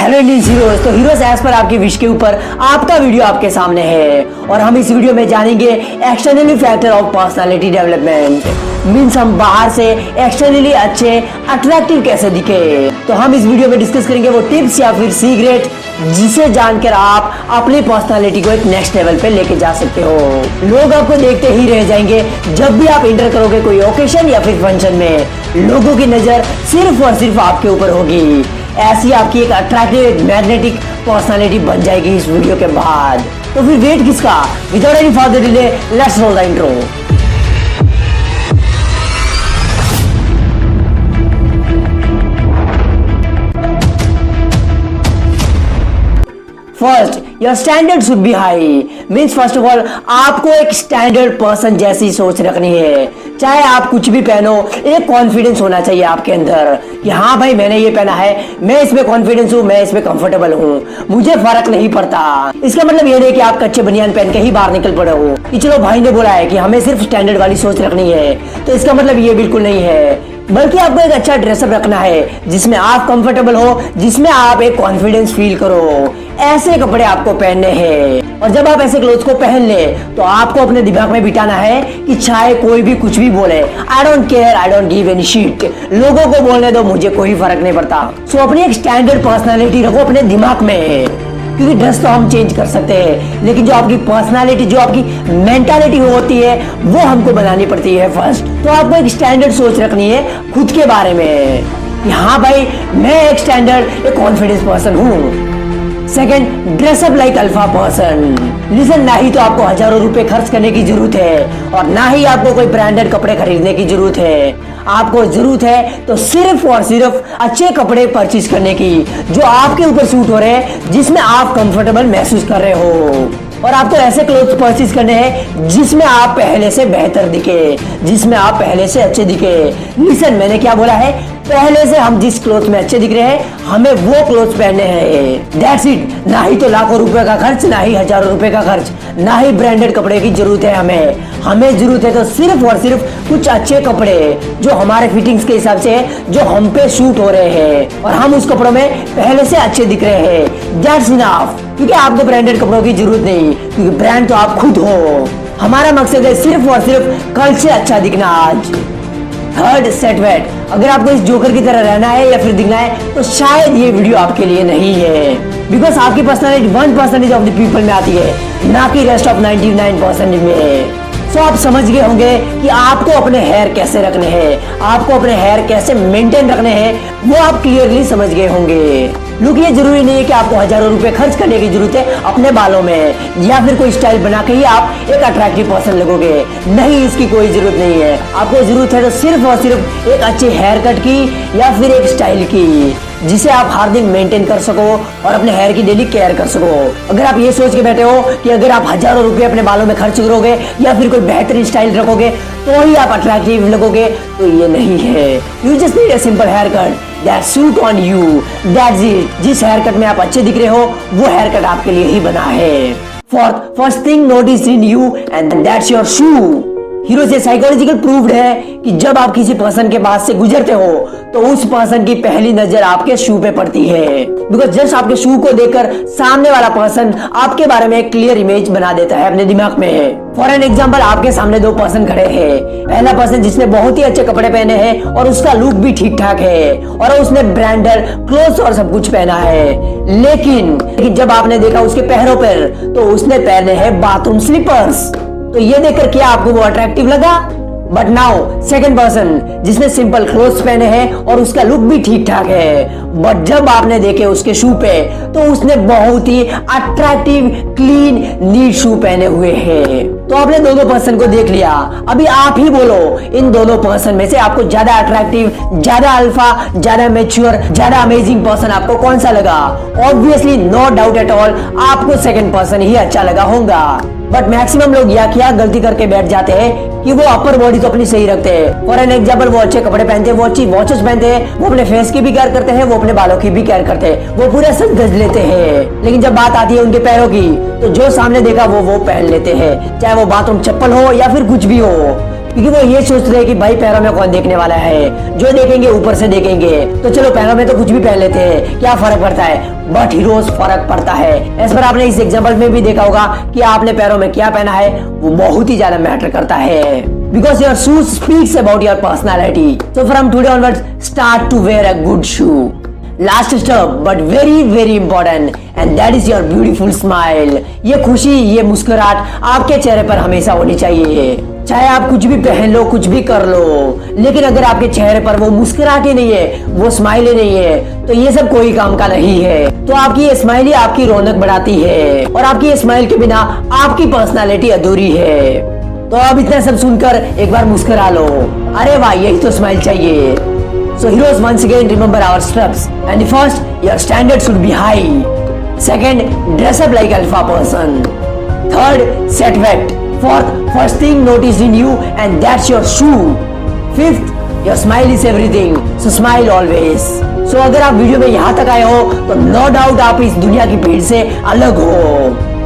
Hello Indian heroes. तो heroes as per आपकी wish के ऊपर आपका वीडियो आपके सामने है और हम इस वीडियो में जानेंगे externally factor of personality development. Means हम बाहर से एक्सटर्नली अच्छे अट्रैक्टिव कैसे दिखे। तो हम इस वीडियो में डिस्कस करेंगे वो टिप्स या फिर सीक्रेट जिसे जानकर आप अपनी पर्सनालिटी को एक नेक्स्ट लेवल पे लेके जा सकते हो। लोग आपको देखते ही रह जाएंगे जब भी आप इंटर करोगे कोई ओकेशन या फिर फंक्शन में। लोगों की नजर सिर्फ और सिर्फ आपके ऊपर होगी। ऐसी आपकी एक अट्रैक्टिव एक मैग्नेटिक पर्सनालिटी बन जाएगी इस वीडियो के बाद। तो फिर वेट किसका, without any further delay let's roll the intro. First, your standard should be high. Means first of all आपको एक स्टैंडर्ड पर्सन जैसी सोच रखनी है। चाहे आप कुछ भी पहनो, एक कॉन्फिडेंस होना चाहिए आपके अंदर कि हाँ भाई मैंने ये पहना है, मैं इसमें कॉन्फिडेंस हूँ, मैं इसमें कंफर्टेबल हूँ, मुझे फर्क नहीं पड़ता। इसका मतलब ये नहीं कि आप कच्चे बनियान पहन के ही बाहर निकल पड़े हो कि चलो भाई ने बोला है कि हमें सिर्फ स्टैंडर्ड वाली सोच रखनी है, तो इसका मतलब ये बिल्कुल नहीं है। बल्कि आपको एक अच्छा ड्रेसअप रखना है जिसमें आप कंफर्टेबल हो, जिसमें आप एक कॉन्फिडेंस फील करो। ऐसे कपड़े आपको पहनने हैं और जब आप ऐसे क्लोथ को पहन ले तो आपको अपने दिमाग में बिठाना है कि चाहे कोई भी कुछ भी बोले, I don't care, I don't give any shit. लोगों को बोलने दो, मुझे कोई फर्क नहीं पड़ता। सो अपनी एक स्टैंडर्ड पर्सनालिटी रखो अपने दिमाग में, क्योंकि ड्रेस तो हम चेंज कर सकते हैं लेकिन जो आपकी पर्सनालिटी, जो आपकी मेंटालिटी होती है वो हमको बनानी पड़ती है फर्स्ट। तो आपको एक स्टैंडर्ड सोच रखनी है खुद के बारे में कि हाँ भाई मैं एक स्टैंडर्ड एक कॉन्फिडेंस पर्सन हूँ। Second, dress up like alpha person. Listen, ना ही तो आपको हजारों रुपए खर्च करने की जरूरत है और ना ही आपको कोई ब्रांडेड कपड़े खरीदने की जरूरत है। आपको जरूरत है तो सिर्फ और सिर्फ अच्छे कपड़े परचेज करने की जो आपके ऊपर सूट हो रहे हैं, जिसमें आप कंफर्टेबल महसूस कर रहे हो। और आपको ऐसे क्लोथ परचेज करने हैं जिसमें आप पहले से बेहतर दिखे, जिसमें आप पहले से अच्छे दिखे। लिसन, मैंने क्या बोला है, पहले से हम जिस क्लोथ में अच्छे दिख रहे हैं हमें वो क्लोथ पहनने हैं। That's it. ना ही तो लाखों रुपए का खर्च, ना ही हजारों रुपए का खर्च, ना ही ब्रांडेड कपड़े की जरूरत है हमें जरूरत है तो सिर्फ और सिर्फ कुछ अच्छे कपड़े जो हमारे फिटिंग्स के हिसाब से, जो हम पे सूट हो रहे हैं और हम उस कपड़ों में पहले से अच्छे दिख रहे हैं। That's enough. क्योंकि आपको ब्रांडेड कपड़ों की जरूरत नहीं, क्योंकि ब्रांड तो आप खुद हो। हमारा मकसद है सिर्फ और सिर्फ कल से अच्छा दिखना आज। Third, Set Wet. अगर आपको इस जोकर की तरह रहना है या फिर दिखना है तो शायद ये वीडियो आपके लिए नहीं है। बिकॉज आपकी पर्सनालिटी 1% ऑफ द पीपल में आती है, ना कि रेस्ट ऑफ 99% में है। सो आप समझ गए होंगे कि आपको अपने हेयर कैसे रखने हैं, आपको अपने हेयर कैसे मेंटेन रखने हैं, वो आप क्लियरली समझ गए होंगे। लुक, ये जरूरी नहीं है कि आपको हजारों रुपए खर्च करने की जरूरत है अपने बालों में या फिर कोई स्टाइल बना के ही आप एक अट्रैक्टिव पर्सन लगोगे। नहीं, इसकी कोई जरूरत नहीं है। आपको जरूरत है तो सिर्फ और सिर्फ एक अच्छे हेयर कट की या फिर एक स्टाइल की जिसे आप हर दिन मेंटेन कर सको और अपने हेयर की डेली केयर कर सको। अगर आप ये सोच के बैठे हो कि अगर आप हजारों रुपए अपने बालों में खर्च करोगे या फिर कोई बेहतरीन स्टाइल रखोगे तो ही आप अट्रैक्टिव लगोगे, तो ये नहीं है। You just need a simple hair cut that suit on you, that's it. जिस हेयर कट में आप अच्छे दिख रहे हो वो हेयर कट आपके लिए ही बना है। Fourth, first thing notice in you and that's your shoe. Hero से साइकोलॉजिकल प्रूव्ड है कि जब आप किसी पर्सन के पास से गुजरते हो तो उस पर्सन की पहली नजर आपके शू पे पड़ती है। बिकॉज जस्ट आपके शू को देखकर सामने वाला पर्सन आपके बारे में एक क्लियर इमेज बना देता है अपने दिमाग में। फॉर एन एग्जाम्पल, आपके सामने दो पर्सन खड़े हैं। पहला पर्सन जिसने बहुत ही अच्छे कपड़े पहने हैं और उसका लुक भी ठीक ठाक है और उसने ब्रांडेड क्लोथ्स और सब कुछ पहना है, लेकिन जब आपने देखा उसके पैरों पर तो उसने पहने हैं बाथरूम स्लीपर्स। तो ये देखकर क्या आपको वो अट्रैक्टिव लगा? बट नाउ सेकंड पर्सन जिसने सिंपल क्लोथ्स पहने हैं और उसका लुक भी ठीक ठाक है, बट जब आपने देखे उसके शू पे तो उसने बहुत ही अट्रैक्टिव क्लीन नीट शू पहने हुए हैं। तो आपने दोनों पर्सन को देख लिया। अभी आप ही बोलो इन दोनों पर्सन में से आपको ज्यादा अट्रैक्टिव, ज्यादा अल्फा, ज्यादा मैच्योर, ज्यादा अमेजिंग पर्सन आपको कौन सा लगा? Obviously no doubt at all आपको सेकंड पर्सन ही अच्छा लगा होगा। बट मैक्सिमम लोग या क्या गलती करके बैठ जाते हैं कि वो अपर बॉडी तो अपनी सही रखते हैं। फॉर एन एग्जाम्पल, वो अच्छे कपड़े पहनते हैं, वो अच्छी वॉचेस पहनते हैं, वो अपने फेस की भी केयर करते हैं, वो अपने बालों की भी केयर करते हैं, वो पूरे सज धज लेते हैं, लेकिन जब बात आती है उनके पैरों की तो जो सामने देखा वो पहन लेते हैं, चाहे वो बाथरूम चप्पल हो या फिर कुछ भी हो। क्योंकि वो ये सोचते हैं कि भाई पैरों में कौन देखने वाला है, जो देखेंगे ऊपर से देखेंगे, तो चलो पैरों में तो कुछ भी पहन लेते हैं, क्या फर्क पड़ता है। बट हीरोज फर्क पड़ता है। इस पर आपने इस एग्जांपल में भी देखा होगा कि आपने पैरों में क्या पहना है वो बहुत ही ज्यादा मैटर करता है, because your shoes speaks about your personality. So from today onwards start to wear a good shoe. Last step but very very important, and that is your beautiful smile. ये खुशी, ये मुस्कुराहट आपके चेहरे पर हमेशा होनी चाहिए। चाहे आप कुछ भी पहन लो, कुछ भी कर लो, लेकिन अगर आपके चेहरे पर वो मुस्कुराहट ही नहीं है, वो स्माइल ही नहीं है, तो ये सब कोई काम का नहीं है। तो आपकी ये स्माइल ही आपकी रौनक बढ़ाती है, और आपकी ये स्माइल के बिना आपकी पर्सनालिटी अधूरी है। तो अब इतना सब सुनकर एक बार मुस्कुरा लो। अरे वाह, यही तो स्माइल चाहिए। So heroes, once again remember our steps. And first, your standard should be high. Second, dress up like alpha person. Third, set weight. Fourth, first thing noticed in you, and that's your shoe. Fifth, your smile is everything. So smile always. So अगर आप video में यहाँ तक आए हो तो no doubt आप इस दुनिया की भीड़ से अलग हो,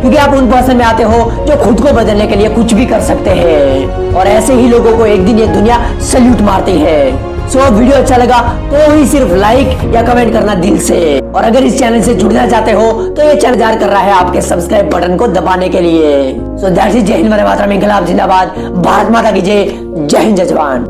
क्योंकि आप उन पर्सन में आते हो जो खुद को बदलने के लिए कुछ भी कर सकते हैं, और ऐसे ही लोगों को एक दिन ये दुनिया सल्यूट मारती है। सो वीडियो अच्छा लगा तो ही सिर्फ लाइक या कमेंट करना दिल से, और अगर इस चैनल से जुड़ना चाहते हो तो ये चैनल इंतजार कर रहा है आपके सब्सक्राइब बटन को दबाने के लिए। So that's it. जय हिंद, वंदे मातरम, इंकलाब जिंदाबाद, भारत माता की जय। जय हिंद, जय जवान।